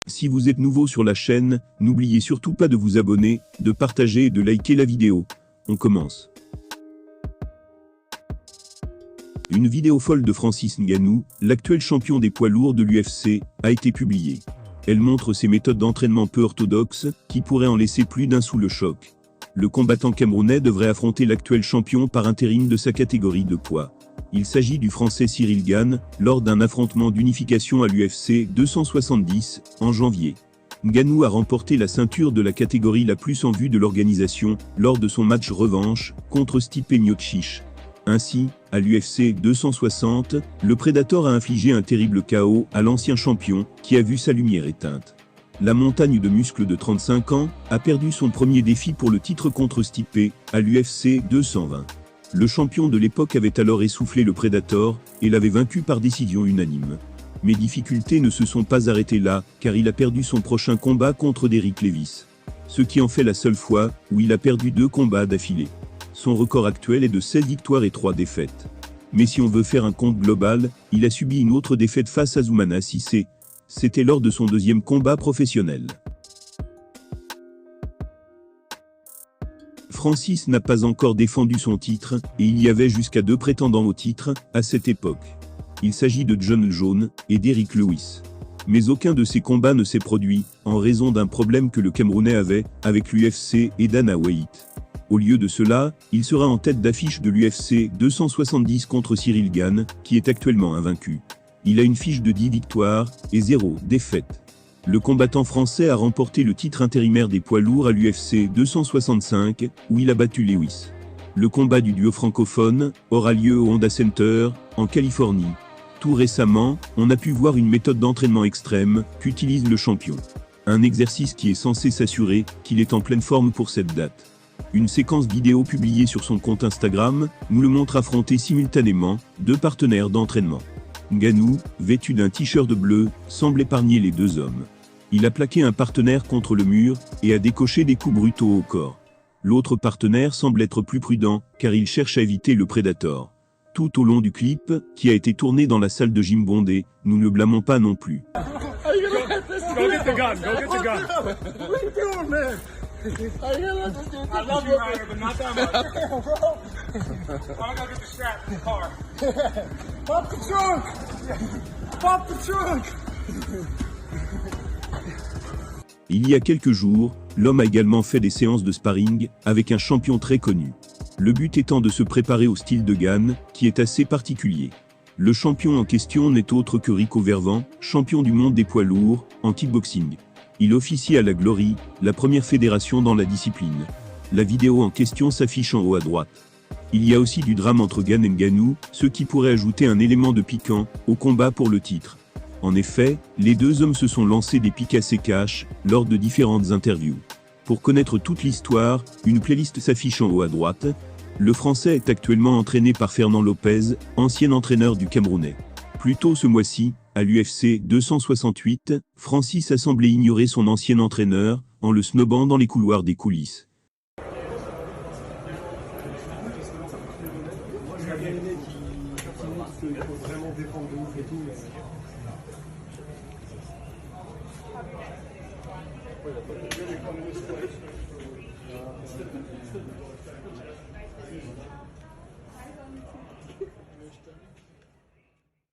Si vous êtes nouveau sur la chaîne, n'oubliez surtout pas de vous abonner, de partager et de liker la vidéo. On commence. Une vidéo folle de Francis Ngannou, l'actuel champion des poids lourds de l'UFC, a été publiée. Elle montre ses méthodes d'entraînement peu orthodoxes, qui pourraient en laisser plus d'un sous le choc. Le combattant camerounais devrait affronter l'actuel champion par intérim de sa catégorie de poids. Il s'agit du Français Cyril Gane, lors d'un affrontement d'unification à l'UFC 270, en janvier. Ngannou a remporté la ceinture de la catégorie la plus en vue de l'organisation, lors de son match revanche, contre Stipe Miocic. Ainsi, à l'UFC 260, le Predator a infligé un terrible KO à l'ancien champion, qui a vu sa lumière éteinte. La montagne de muscles de 35 ans a perdu son premier défi pour le titre contre Stipe, à l'UFC 220. Le champion de l'époque avait alors essoufflé le Predator, et l'avait vaincu par décision unanime. Mes difficultés ne se sont pas arrêtées là, car il a perdu son prochain combat contre Derrick Lewis. Ce qui en fait la seule fois où il a perdu 2 combats d'affilée. Son record actuel est de 16 victoires et 3 défaites. Mais si on veut faire un compte global, il a subi une autre défaite face à Zoumana Cissé. C'était lors de son 2e combat professionnel. Francis n'a pas encore défendu son titre, et il y avait jusqu'à 2 prétendants au titre, à cette époque. Il s'agit de John Jones et Derrick Lewis. Mais aucun de ces combats ne s'est produit, en raison d'un problème que le Camerounais avait, avec l'UFC et Dana White. Au lieu de cela, il sera en tête d'affiche de l'UFC 270 contre Cyril Gane, qui est actuellement invaincu. Il a une fiche de 10 victoires et 0 défaites. Le combattant français a remporté le titre intérimaire des poids lourds à l'UFC 265, où il a battu Lewis. Le combat du duo francophone aura lieu au Honda Center, en Californie. Tout récemment, on a pu voir une méthode d'entraînement extrême qu'utilise le champion. Un exercice qui est censé s'assurer qu'il est en pleine forme pour cette date. Une séquence vidéo publiée sur son compte Instagram nous le montre affronter simultanément 2 partenaires d'entraînement. Ngannou, vêtu d'un t-shirt bleu, semble épargner les 2 hommes. Il a plaqué un partenaire contre le mur et a décoché des coups brutaux au corps. L'autre partenaire semble être plus prudent, car il cherche à éviter le Predator. Tout au long du clip, qui a été tourné dans la salle de gym bondée, nous ne blâmons pas non plus. Go get the gun. Go get the gun. What are you doing, man? I love you, Ryder, but not that much. I'm gonna get the strap in the car. Pop the trunk. Pop the trunk. Il y a quelques jours, l'homme a également fait des séances de sparring avec un champion très connu. Le but étant de se préparer au style de Gane, qui est assez particulier. Le champion en question n'est autre que Rico Vervan, champion du monde des poids lourds, en kickboxing. Il officie à la Glory, la première fédération dans la discipline. La vidéo en question s'affiche en haut à droite. Il y a aussi du drame entre Gane et Ngannou, ce qui pourrait ajouter un élément de piquant au combat pour le titre. En effet, les 2 hommes se sont lancés des piques assez cash lors de différentes interviews. Pour connaître toute l'histoire, une playlist s'affiche en haut à droite. Le Français est actuellement entraîné par Fernand Lopez, ancien entraîneur du Camerounais. Plus tôt ce mois-ci, à l'UFC 268, Francis a semblé ignorer son ancien entraîneur, en le snobant dans les couloirs des coulisses.